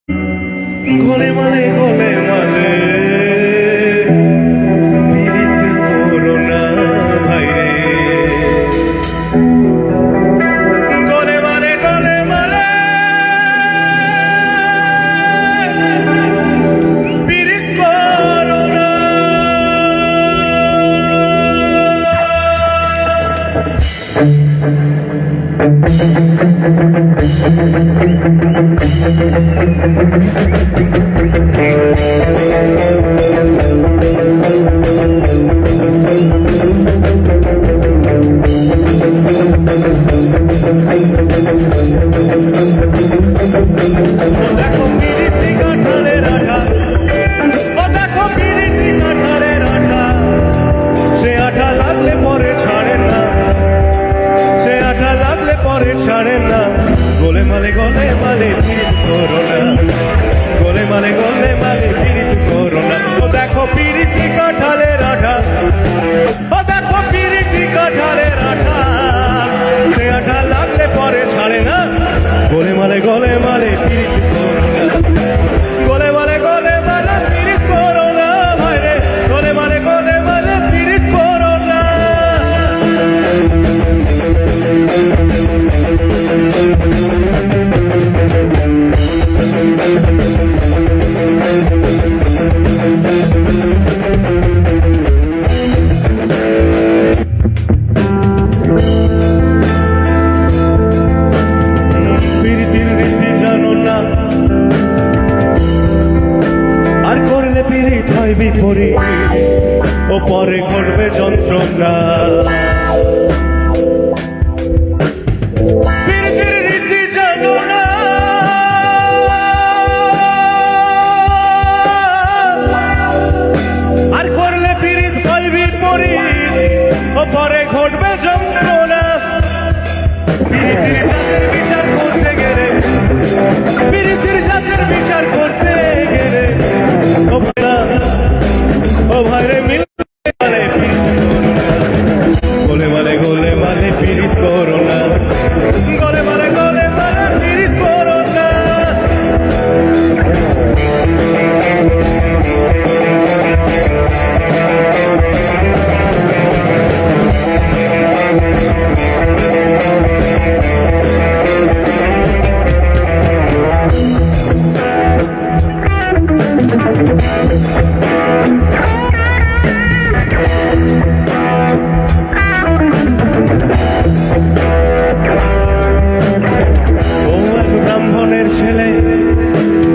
গলে মালে পীড়িত করো না ভাই রে। গলে মালে পীড়িত করো না। ছাড়েন না গলে মালে পীড়িত করো না। গলে মালে পীড়িত করো না। ও দেখো পীড়িতি কাঁঠালের আঠা, ও দেখো পীড়িতি কাঁঠালের আঠা, সে আঠা লাগলে পরে ছাড়ে না। গলে মালে পীড়িত করো না। গলে মালে পীড়িত করো না ভাই রে। গলে মালে পীড়িত করো না। পীড়িতির রীতি জানো না, আর করলে পীড়িত হয় বিপরীত, ও পরে ঘটবে যন্ত্রণা।